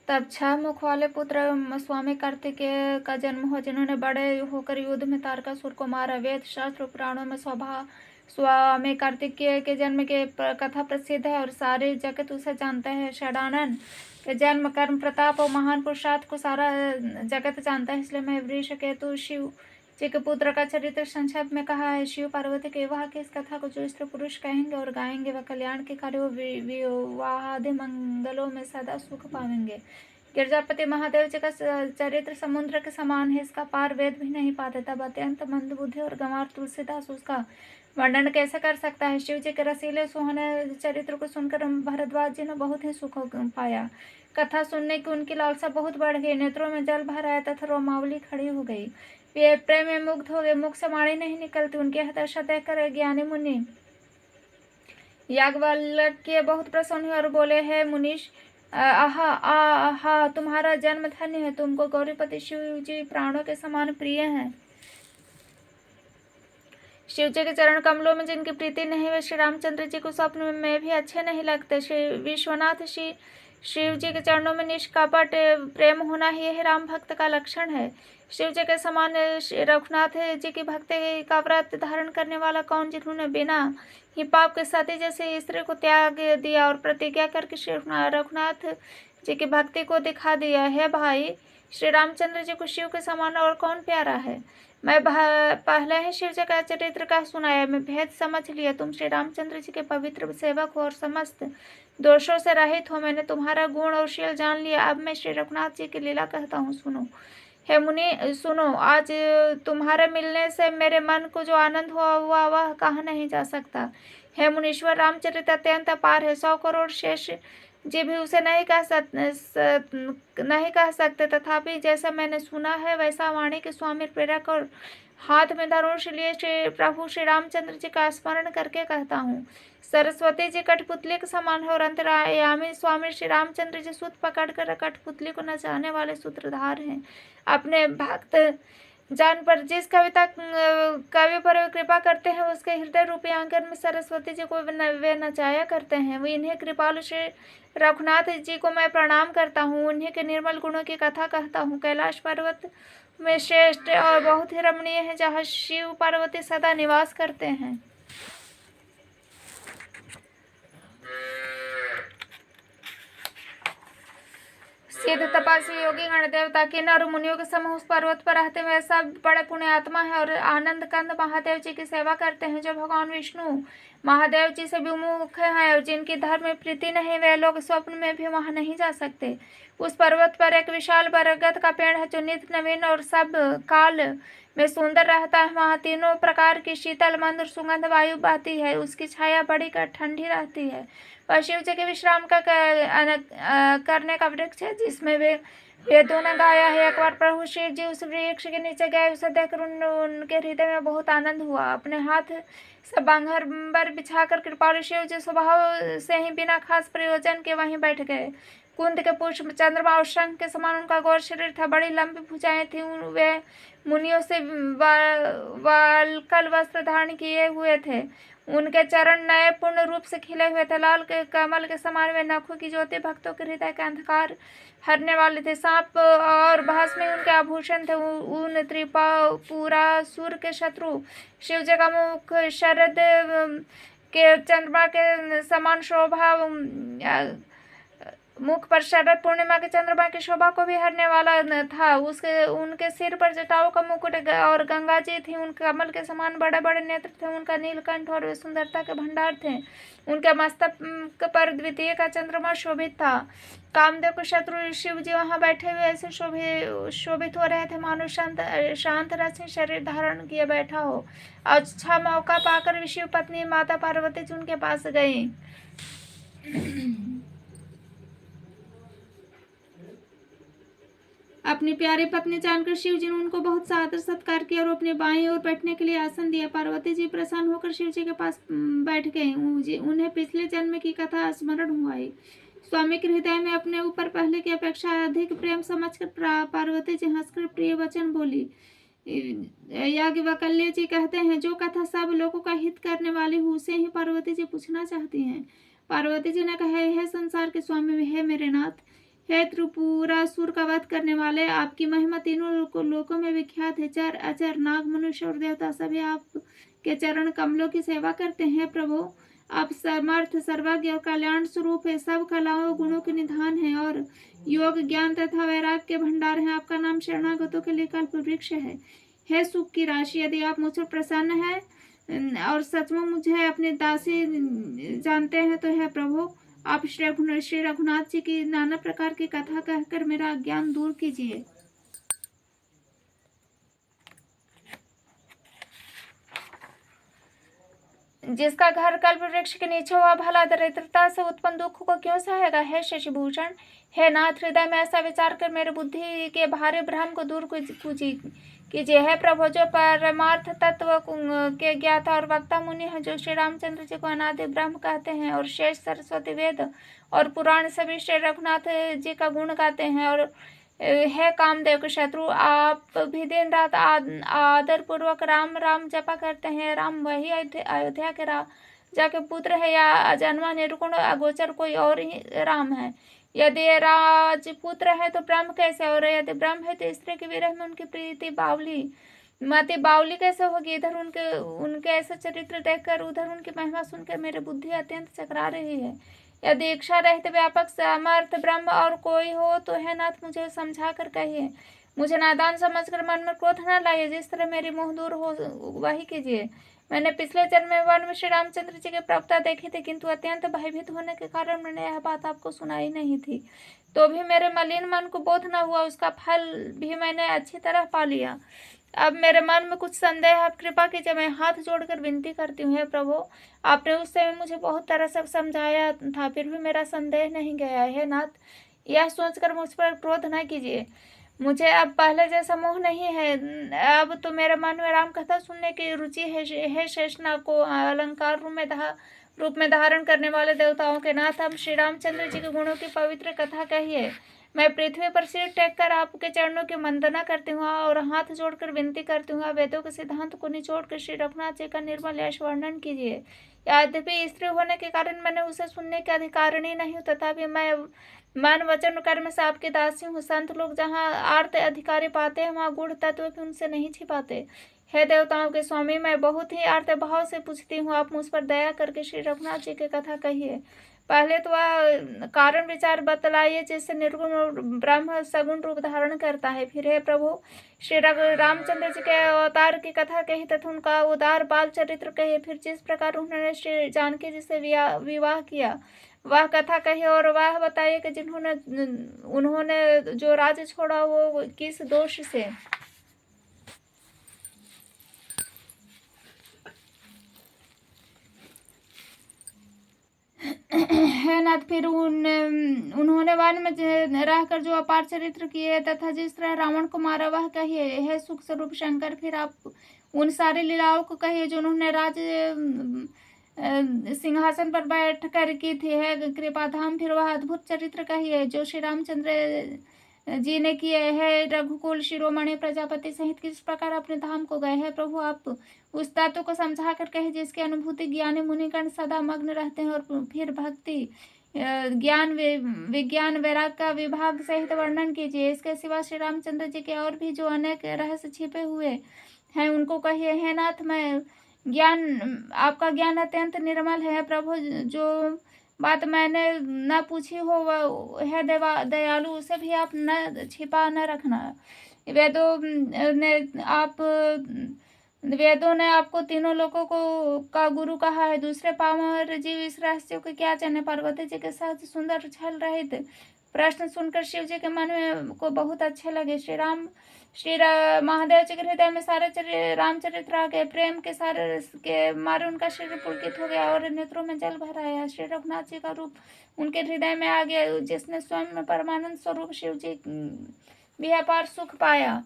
तब 6 मुख वाले पुत्र स्वामी कार्तिकेय का जन्म हुआ, जिन्होंने बड़े होकर युद्ध में तारकासुर को मारा। वेद शास्त्र पुराणों में स्वामी कार्तिकेय के जन्म की कथा प्रसिद्ध है और सारे जगत उसे जानते हैं। षडानन के जन्म, कर्म, प्रताप और महान पुरुषार्थ को सारा जगत जानता है, इसलिए मैं वृषकेतु शिव जी के पुत्र का चरित्र संक्षेप में कहा है। शिव पार्वती के विवाह की इस कथा को जो स्त्री पुरुष कहेंगे और गाएंगे वह कल्याण के कार्यों विवाहादि मंगलों में सदा सुख पाएंगे। गिरजापति महादेव जी का चरित्र समुद्र के समान है, इसका पार वेद भी नहीं पाते। तब अत्यंत मंदबुद्धि और गंवार तुलसीदास उसका वर्णन कैसे कर सकता है। शिव जी के रसीले सुहाने चरित्र को सुनकर भरद्वाज जी ने बहुत ही सुख पाया। कथा सुनने की उनकी लालसा बहुत बढ़ गई, नेत्रों में जल भर आया तथा रोमावली खड़ी हो गई। वे प्रेम में मुग्ध हो गए, मुख से वाणी नहीं निकलती। उनकी हताशा देखकर ज्ञानी मुनि याज्ञवल्क्य बहुत प्रसन्न हुए और बोले, है मुनीश, आहा आहा, तुम्हारा जन्म धन्य है। तुमको गौरीपति शिव जी प्राणों के समान प्रिय हैं। शिव जी के चरण कमलों में जिनकी प्रीति नहीं, वे श्री रामचंद्र जी को स्वप्न में भी अच्छे नहीं लगते। श्री विश्वनाथ शिव जी के चरणों में निष्कपट प्रेम होना ही यह राम भक्त का लक्षण है। शिव जी के समान रघुनाथ जी की भक्ति का व्रत धारण करने वाला कौन, जिन्होंने बिना ही पाप के सती जैसे स्त्री को त्याग दिया और प्रतिज्ञा करके श्री रघुनाथ जी की भक्ति को दिखा दिया है। भाई, श्री रामचंद्र जी को शिव के समान और कौन प्यारा है। मैं पहले ही शिव जी का चरित्र का सुनाया, मैं भेद समझ लिया। तुम श्री रामचंद्र जी के पवित्र सेवक हो और समस्त दोषों से रहित हो। मैंने तुम्हारा गुण और शील जान लिया। अब मैं श्री रघुनाथ जी की लीला कहता हूँ, सुनो। हे मुनि सुनो, आज तुम्हारे मिलने से मेरे मन को जो आनंद हुआ वह कहा नहीं जा सकता। हे मुनीश्वर, रामचरित अत्यंत अपार है। 100 करोड़ शेष जी भी उसे नहीं कह सकते। तथापि जैसा मैंने सुना है वैसा वाणी के स्वामी प्रेरक और हाथ में धनुष लिए श्री प्रभु श्री रामचंद्र जी का स्मरण करके कहता हूँ। सरस्वती जी कठपुतली के समान है और अंतर्यामी स्वामी श्री रामचंद्र जी सूत पकड़कर कठपुतली को नचाने वाले सूत्रधार हैं। अपने भक्त जान पर जिस कवि पर वे कृपा करते हैं, उसके हृदय रूपी आंगन में सरस्वती जी को वे नचाया करते हैं। वो इन्हें कृपालु श्री रघुनाथ जी को मैं प्रणाम करता हूँ, उन्हीं के निर्मल गुणों की कथा कहता हूँ। कैलाश पर्वत में श्रेष्ठ और बहुत ही रमणीय है, जहाँ शिव पार्वती सदा निवास करते हैं। सिद्ध तपस्वी योगी गण देवता किन्नर और मुनियों के समूह उस पर्वत पर रहते हुए सब बड़े पुण्यात्मा है और आनंद कंद महादेव जी की सेवा करते हैं, जो भगवान विष्णु महादेव जी से विमुख हैं और जिनकी धर्म में प्रीति नहीं, वे लोग स्वप्न में भी वहां नहीं जा सकते। उस पर्वत पर एक विशाल बरगद का पेड़ है, जो नित्य नवीन और सब काल में सुंदर रहता है। वहाँ तीनों प्रकार की शीतल मंद और सुगंध वायु बहती है। उसकी छाया बड़ी ठंडी रहती है। वह शिव जी के विश्राम का करने का वृक्ष है, जिसमें वेदों ने गाया है। एक बार प्रभु शिव जी उस वृक्ष के नीचे गए, उसे देखकर उनके हृदय में बहुत आनंद हुआ। अपने हाथ से बांगर बिछाकर कृपालु शिव जी स्वभाव से ही बिना खास प्रयोजन के वहीं बैठ गए। कुंद के पुष्प, चंद्रमा और शंख के समान उनका गौर शरीर था। बड़ी लंबी भुजाएं थी। वे मुनियों से वालकल वस्त्र धारण किए हुए थे। उनके चरण नए पूर्ण रूप से खिले हुए थे। लाल के कमल के समान वे नखों की ज्योति भक्तों के हृदय का अंधकार हरने वाले थे। सांप और भस्म में उनके आभूषण थे। उन त्रिपुरासुर के शत्रु शिव जी का मुख शरद के चंद्रमा के समान शोभा, मुख पर शरद पूर्णिमा के चंद्रमा की शोभा को भी हरने वाला था। उनके सिर पर जटाओं का मुकुट और गंगा जी थी। उनके कमल के समान बड़े बड़े नेत्र थे। उनका नीलकंठ और वे सुंदरता के भंडार थे। उनके मस्तक पर द्वितीय का चंद्रमा शोभित था। कामदेव के शत्रु शिव जी वहां बैठे हुए ऐसे शोभित हो रहे थे, मानो शांत रस शरीर धारण किए बैठा हो। अच्छा मौका पाकर विष्णु पत्नी माता पार्वती जी उनके पास गई। अपनी प्यारी पत्नी जानकर शिव जी ने उनको बहुत सादर सत्कार किया और अपने बाईं ओर बैठने के लिए आसन दिया। पार्वती जी प्रसन्न होकर शिव जी के पास बैठ गए। उन्हें पिछले जन्म की कथा स्मरण हुआ। स्वामी के हृदय में अपने ऊपर पहले की अपेक्षा अधिक प्रेम समझकर पार्वती जी हंसकर प्रिय वचन बोली। याज्ञवल्क्य जी कहते हैं, जो कथा सब लोगों का हित करने वाली हो उसे ही पार्वती जी पूछना चाहती हैं। पार्वती जी ने कहा, है संसार के स्वामी, है मेरे नाथ, हे त्रिपुरासुर का वध करने वाले, आपकी महिमा तीनों लोकों में विख्यात है। चर अचर नाग मनुष्य और देवता सभी आपके चरण कमलों की सेवा करते हैं। प्रभु आप समर्थ सर्वज्ञ और कल्याण स्वरूप है, सब कलाओं गुणों के निधान है और योग ज्ञान तथा वैराग्य के भंडार है। आपका नाम शरणागतों के लिए कल्प वृक्ष है। हे सुख की राशि, यदि आप मुझ पर प्रसन्न है और सचमुच मुझे अपनी दासी जानते हैं तो है प्रभु आप श्री रघुनाथ जी की नाना प्रकार की कथा कहकर मेरा अज्ञान दूर कीजिए। जिसका घर कल्प वृक्ष के नीचे हुआ भला दरिद्रता से उत्पन्न दुख को क्यों सहेगा। हे शशिभूषण, हे नाथ, हृदय में ऐसा विचार कर मेरे बुद्धि के भारी भ्रम को दूर कीजिए। हे प्रभु, जो परमार्थ तत्व के ज्ञाता और वक्ता मुनि हैं, जो श्री रामचंद्र जी को अनादि ब्रह्म कहते हैं और शेष सरस्वती वेद और पुराण सभी श्री रघुनाथ जी का गुण गाते हैं, और हे कामदेव के शत्रु, आप भी दिन रात आदर पूर्वक राम राम जपा करते हैं। राम वही अयोध्या के राजा के पुत्र है या अजन्मा निर्गुण अगोचर कोई और ही राम है। यदि राजपुत्र है तो ब्रह्म कैसे, और यदि ब्रह्म है तो स्त्री के विरह में उनकी प्रीति बावली मति बावली कैसे होगी। इधर उनके ऐसे चरित्र देखकर उधर उनकी महिमा सुनकर मेरी बुद्धि अत्यंत चकरा रही है। यदि इच्छा रहित व्यापक समर्थ ब्रह्म और कोई हो तो है नाथ, मुझे समझा कर कहिए। मुझे नादान समझकर मन में क्रोध न लाइए। जिस तरह मेरी मोह दूर हो वही कीजिए। मैंने पिछले जन्म में वन में श्री रामचंद्र जी के प्रवक्ता देखे थे, किंतु अत्यंत भयभीत होने के कारण मैंने यह बात आपको सुनाई नहीं थी। तो भी मेरे मलिन मन को बोध न हुआ, उसका फल भी मैंने अच्छी तरह पा लिया। अब मेरे मन में कुछ संदेह, आप कृपा कीजिए। मैं हाथ जोड़कर विनती करती हूँ। हे प्रभु, आपने उस समय मुझे बहुत तरह से समझाया था, फिर भी मेरा संदेह नहीं गया है। नाथ, यह सोचकर मुझ पर क्रोध न कीजिए। मुझे अब पहले जैसा मोह नहीं है। अब तो मेरे मन में राम कथा सुनने की रुचि है। हे शेषनाग को अलंकार रूप में धारण करने वाले देवताओं के नाथ, हम श्री रामचंद्र जी के गुणों की पवित्र कथा कहिए। मैं पृथ्वी पर सिर टेक कर आपके चरणों की वंदना करती हूँ और हाथ जोड़कर विनती करती हूँ। वेदों के सिद्धांत को निचोड़ कर श्री रघुनाथ जी का निर्मल यश वर्णन कीजिए। यद्यपि स्त्री होने के कारण मैंने उसे सुनने के अधिकारिणी नहीं हूँ, तथापि मैं मन वचन कर्म से आपकी दासी हूँ। संत लोग जहाँ आर्त अधिकारी पाते हैं, वहाँ गूढ़ तत्व भी उनसे नहीं छिपाते। हे देवताओं के स्वामी, मैं बहुत ही आर्त भाव से पूछती हूँ, आप मुझ पर दया करके श्री रघुनाथ जी की कथा कहिए। पहले तो वह कारण विचार बतलाइए जिससे निर्गुण ब्रह्म सगुण रूप धारण करता है। फिर हे प्रभु, श्री रामचंद्र जी के अवतार की कथा कही तथा उनका उदार बाल चरित्र कहे। फिर जिस प्रकार उन्होंने श्री जानकी जी से विवाह किया वह कथा कही, और वह बताइए कि उन्होंने जो राज्य छोड़ा वो किस दोष से। है नाथ, फिर उन्होंने वन में रहकर जो अपार चरित्र किए तथा जिस तरह रावण को मारा वह कहिए। है सुख स्वरूप शंकर, फिर आप उन सारी लीलाओं को कहिए जो उन्होंने राज सिंहासन पर बैठ कर की थी। है कृपाधाम, फिर वह अद्भुत चरित्र कहिए जो श्री रामचंद्र जी ने किए। है रघुकुल शिरोमणि प्रजापति सहित किस प्रकार अपने धाम को गए। हैं प्रभु, आप उस तत्व को समझा कर कहे जिसकी अनुभूति ज्ञानी मुनिगण सदा मग्न रहते हैं। और फिर भक्ति ज्ञान विज्ञान वैराग का विभाग सहित वर्णन कीजिए। इसके सिवा श्री रामचंद्र जी के और भी जो अनेक रहस्य छिपे हुए हैं उनको कहिए। है नाथ, मैं आपका ज्ञान अत्यंत निर्मल है। प्रभु, जो बात मैंने न पूछी हो वह है दयालु, उसे भी आप न छिपा न रखना। वेदों ने आपको तीनों लोगों का गुरु कहा है। दूसरे पामर जीव इस रहस्य को क्या जाने। पार्वती जी के साथ सुंदर छल रहित प्रश्न सुनकर शिव जी के मन में को बहुत अच्छे लगे। श्री महादेव जी के हृदय में सारे रामचरित्र आ गए। प्रेम के सारे के मारे उनका शरीर पुलकित हो गया और नेत्रों में जल भर आया। श्री रघुनाथ जी का रूप उनके हृदय में आ गया, जिसने स्वयं में परमानंद स्वरूप शिव जी भी अपार सुख पाया।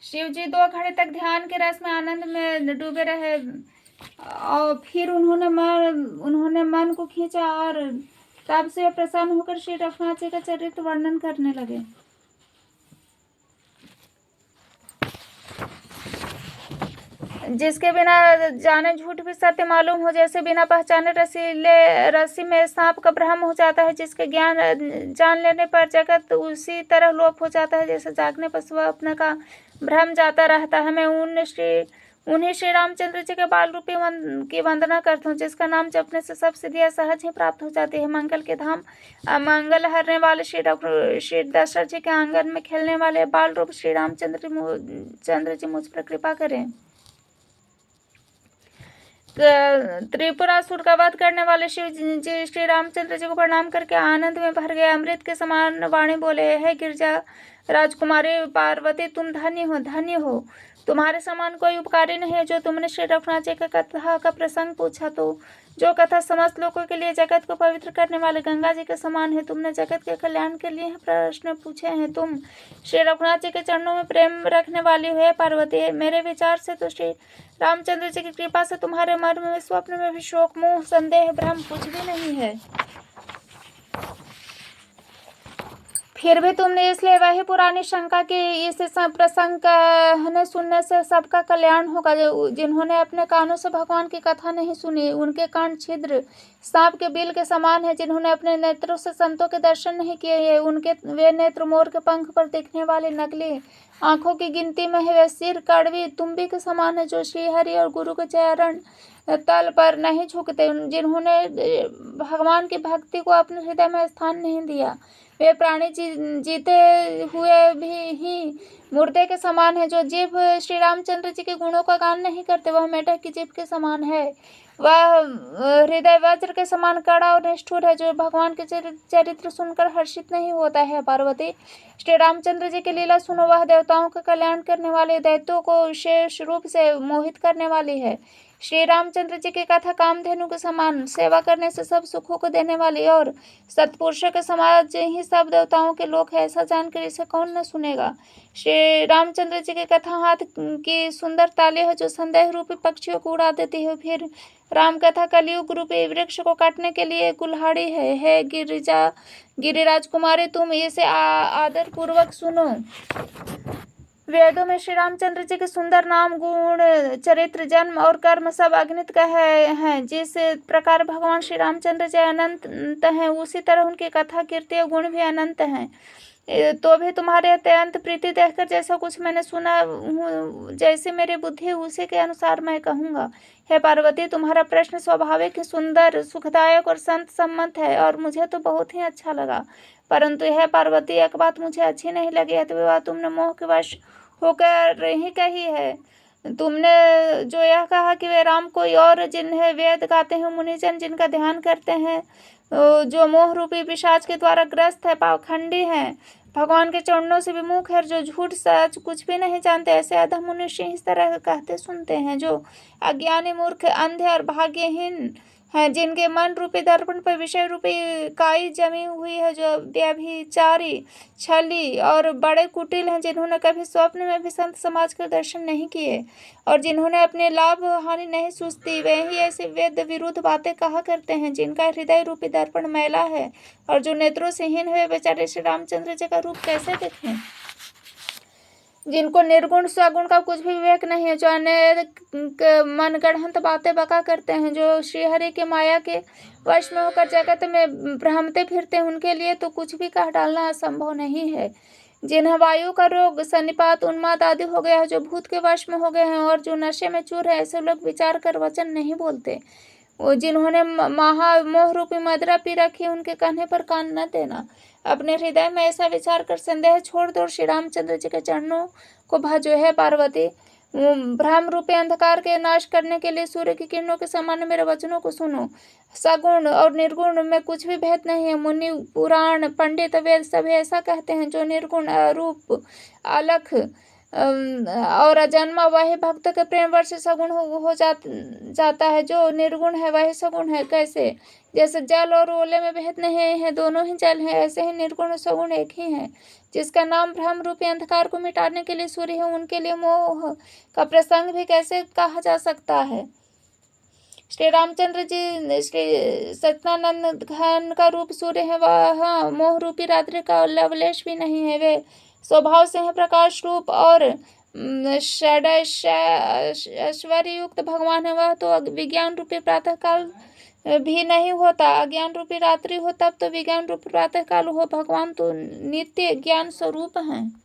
शिव जी 2 घड़ी तक ध्यान के रस में आनंद में डूबे रहे और फिर उन्होंने मन को खींचा और तब से प्रसन्न होकर श्री रघुनाथ जी का चरित्र वर्णन करने लगे। जिसके बिना जाने झूठ भी सत्य मालूम हो, जैसे बिना पहचाने रस्सी में सांप का भ्रम हो जाता है, जिसके ज्ञान जान लेने पर जगत उसी तरह लोप हो जाता है, जैसे जागने पर स्वप्न का भ्रम जाता रहता है। मैं उन्हीं श्री रामचंद्र जी के बाल रूपी की वंदना करता हूँ, जिसका नाम जपने से सब सिद्धियां सहज ही प्राप्त हो जाती है। मंगल के धाम मंगल हरने वाले श्री दशरथ जी के आंगन में खेलने वाले बाल रूप श्री रामचंद्र जी मुझ पर कृपा करें। त्रिपुरासुर का वध करने वाले शिव जी श्री रामचंद्र जी को प्रणाम करके आनंद में भर गए अमृत के समान वाणी बोले, है गिरजा राजकुमारी पार्वती, तुम धन्य हो। तुम्हारे समान कोई उपकारी नहीं है। जो तुमने श्री रघुनाथ जी का कथा का प्रसंग पूछा, तो जो कथा समस्त लोगों के लिए जगत को पवित्र करने वाले गंगा जी के समान है। तुमने जगत के कल्याण के लिए प्रश्न पूछे हैं। तुम श्री रघुनाथ जी के चरणों में प्रेम रखने वाली हो पार्वती। मेरे विचार से तो श्री रामचंद्र जी की कृपा से तुम्हारे मन में स्वप्न में भी शोक मोह संदेह भ्रम कुछ भी नहीं है। फिर भी तुमने इसलिए वही पुरानी शंका की इस प्रसंग कहने सुनने से सबका कल्याण होगा। जिन्होंने अपने कानों से भगवान की कथा नहीं सुनी, उनके कान छिद्र सांप के बिल के समान है। जिन्होंने अपने नेत्रों से संतों के दर्शन नहीं किए, उनके वे नेत्र मोर के पंख पर दिखने वाले नकली आंखों की गिनती में है। वे सिर कड़वी तुम्बी के समान है, जो श्रीहरि और गुरु के चरण तल पर नहीं झुकते। जिन्होंने भगवान की भक्ति को अपने हृदय में स्थान नहीं दिया, वे प्राणी जीते हुए भी ही मुर्दे के समान है। जो जीव श्री रामचंद्र जी के गुणों का गान नहीं करते, वह मेढक की जीभ के समान है। वह हृदय वज्र के समान कड़ा और निष्ठुर है, जो भगवान के चरित्र सुनकर हर्षित नहीं होता है। पार्वती, श्री रामचंद्र जी की लीला सुनो। वह देवताओं का कल्याण करने वाले, दैत्यों को विशेष रूप से मोहित करने वाली है। श्री रामचंद्र जी की कथा कामधेनु के समान, सेवा करने से सब सुखों को देने वाली और सत्पुरुषों के समाज ही सब देवताओं के लोक है। ऐसा जानकर इसे कौन न सुनेगा। श्री रामचंद्र जी की कथा हाथ की सुंदर ताली है, जो संदेह रूपी पक्षियों को उड़ा देती है। फिर राम कथा कलयुग रूपी वृक्ष को काटने के लिए कुल्हाड़ी है। गिरिराज कुमारी, तुम इसे आदर पूर्वक सुनो। वेदों में श्री रामचंद्र जी के सुंदर नाम, गुण, चरित्र, जन्म और कर्म सब अगणित हैं। जिस प्रकार भगवान श्री रामचंद्र जी अनंत हैं, उसी तरह उनकी कथा, कीर्ति और गुण भी अनंत हैं। तो भी तुम्हारे अत्यंत प्रीति देखकर जैसा कुछ मैंने सुना हूँ, जैसे मेरी बुद्धि, उसी के अनुसार मैं कहूँगा। हे पार्वती, तुम्हारा प्रश्न स्वाभाविक ही सुंदर, सुखदायक और संत सम्मत है, और मुझे तो बहुत ही अच्छा लगा। परंतु यह पार्वती, एक बात मुझे अच्छी नहीं लगी है, तो वह तुमने मोह के वश होकर ही कही है। तुमने जो यह कहा कि वे राम कोई और, जिन्हें वेद गाते हैं मुनिजन, जिनका ध्यान करते हैं, जो मोह रूपी पिशाच के द्वारा ग्रस्त है, पाखंडी है, भगवान के चरणों से विमुख है, जो झूठ सच कुछ भी नहीं जानते, ऐसे अधम मनुष्य इस तरह कहते सुनते हैं। जो अज्ञानी, मूर्ख, अंधे और भाग्यहीन हैं, जिनके मन रूपी दर्पण पर विषय रूपी काई जमी हुई है, जो व्यभिचारी, छली और बड़े कुटिल हैं, जिन्होंने कभी स्वप्न में भी संत समाज के दर्शन नहीं किए और जिन्होंने अपने लाभ हानि नहीं सूझती, वे ही ऐसी वेद विरुद्ध बातें कहा करते हैं, जिनका हृदय रूपी दर्पण मैला है और जो नेत्रों से हीन हुए बेचारे श्री रामचंद्र जी का रूप कैसे देखें। जिनको निर्गुण स्वगुण का कुछ भी विवेक नहीं है, जो अनेक मनगढ़ंत बातें बका करते हैं, जो श्रीहरि के माया के वश में होकर जगत में भ्रमते फिरते हैं, उनके लिए तो कुछ भी कह डालना असंभव नहीं है। जिन्हें वायु का रोग, सन्निपात, उन्माद आदि हो गया है, जो भूत के वश में हो गए हैं और जो नशे में चूर है, ऐसे लोग विचार कर वचन नहीं बोलते। वो जिन्होंने महामोह रूपी मदिरा पी रखी, उनके कहने पर कान न देना। अपने हृदय में ऐसा विचार कर संदेह छोड़ दो, श्री रामचंद्र जी के चरणों को भजो। है पार्वती, भ्रम रूपी अंधकार के नाश करने के लिए सूर्य की किरणों के समान मेरे वचनों को सुनो। सगुण और निर्गुण में कुछ भी भेद नहीं है। मुनि, पुराण, पंडित, वेद सभी ऐसा कहते हैं। जो निर्गुण, अरूप, अलख और अजन्मा, वही भक्त के प्रेम वर्ष सगुण हो जाता है। जो निर्गुण है वही सगुण है। कैसे? जैसे जल और ओले में भेद नहीं है, दोनों ही जल है, ऐसे ही निर्गुण और सगुण एक ही है। जिसका नाम भ्रम रूपी अंधकार को मिटाने के लिए सूर्य है, उनके लिए मोह का प्रसंग भी कैसे कहा जा सकता है। श्री रामचंद्र जी श्री सत्यानंद घन का रूप सूर्य है, वह मोह रूपी रात्रि का लवलेश भी नहीं है। वे स्वभाव से है प्रकाश रूप और ऐश्वर्य युक्त भगवान है, वह तो विज्ञान रूपी प्रातः काल भी नहीं होता। अज्ञान रूपी रात्रि हो तब तो विज्ञान रूपी प्रातः काल हो। भगवान तो नित्य ज्ञान स्वरूप हैं।